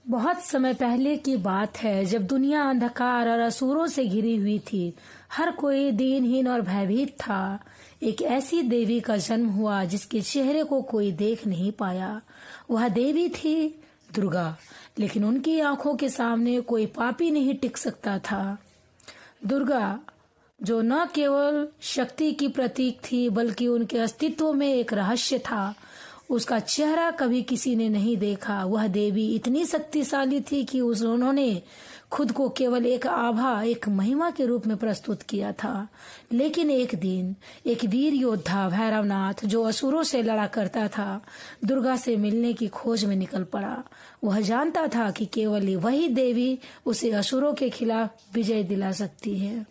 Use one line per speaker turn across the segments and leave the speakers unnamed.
बहुत समय पहले की बात है, जब दुनिया अंधकार और असुरों से घिरी हुई थी। हर कोई दीनहीन और भयभीत था। एक ऐसी देवी का जन्म हुआ जिसके चेहरे को कोई देख नहीं पाया। वह देवी थी दुर्गा, लेकिन उनकी आंखों के सामने कोई पापी नहीं टिक सकता था। दुर्गा, जो न केवल शक्ति की प्रतीक थी बल्कि उनके अस्तित्व में एक रहस्य था। उसका चेहरा कभी किसी ने नहीं देखा। वह देवी इतनी शक्तिशाली थी कि उन्होंने खुद को केवल एक आभा, एक महिमा के रूप में प्रस्तुत किया था। लेकिन एक दिन एक वीर योद्धा भैरवनाथ, जो असुरों से लड़ा करता था, दुर्गा से मिलने की खोज में निकल पड़ा। वह जानता था कि केवल वही देवी उसे असुरों के खिलाफ विजय दिला सकती है।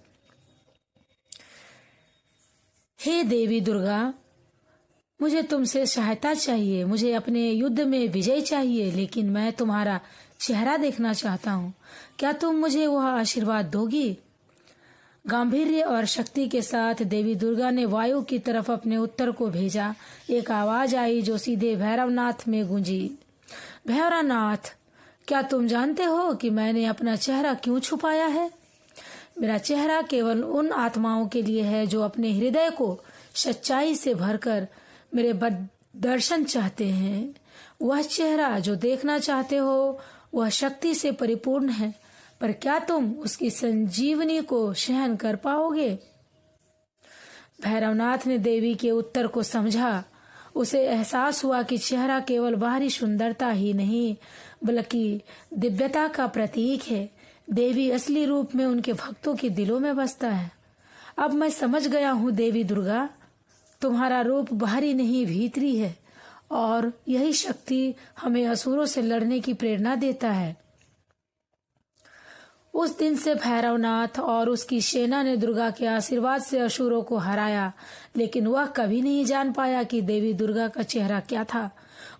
हे देवी दुर्गा, मुझे तुमसे सहायता चाहिए। मुझे अपने युद्ध में विजय चाहिए, लेकिन मैं तुम्हारा चेहरा देखना चाहता हूँ। क्या तुम मुझे वह आशीर्वाद दोगी? गांभीर्य और शक्ति के साथ देवी दुर्गा ने वायु की तरफ अपने उत्तर को भेजा। एक आवाज आई जो सीधे भैरवनाथ में गूंजी। भैरवनाथ, क्या तुम जानते हो कि मैंने अपना चेहरा क्यों छुपाया है? मेरा चेहरा केवल उन आत्माओं के लिए है जो अपने हृदय को सच्चाई से भरकर मेरे दर्शन चाहते हैं। वह चेहरा जो देखना चाहते हो वह शक्ति से परिपूर्ण है, पर क्या तुम उसकी संजीवनी को सहन कर पाओगे? भैरवनाथ ने देवी के उत्तर को समझा। उसे एहसास हुआ कि चेहरा केवल बाहरी सुंदरता ही नहीं बल्कि दिव्यता का प्रतीक है। देवी असली रूप में उनके भक्तों के दिलों में बसता है। अब मैं समझ गया हूँ देवी दुर्गा, तुम्हारा रूप बाहरी नहीं भीतरी है, और यही शक्ति हमें असुरों से लड़ने की प्रेरणा देता है। उस दिन से भैरवनाथ और उसकी सेना ने दुर्गा के आशीर्वाद से असुरों को हराया, लेकिन वह कभी नहीं जान पाया कि देवी दुर्गा का चेहरा क्या था।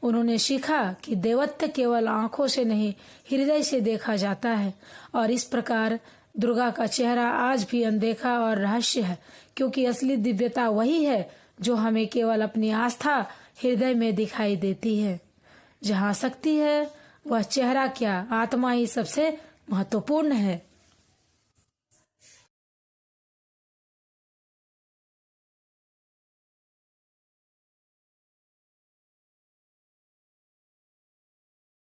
उन्होंने सीखा कि देवत्व केवल आंखों से नहीं, हृदय से देखा जाता है, और इस प्रकार दुर्गा का चेहरा आज भी अनदेखा और रहस्य है, क्योंकि असली दिव्यता वही है जो हमें केवल अपनी आस्था हृदय में दिखाई देती है। जहाँ शक्ति है वह चेहरा क्या, आत्मा ही सबसे महत्वपूर्ण है।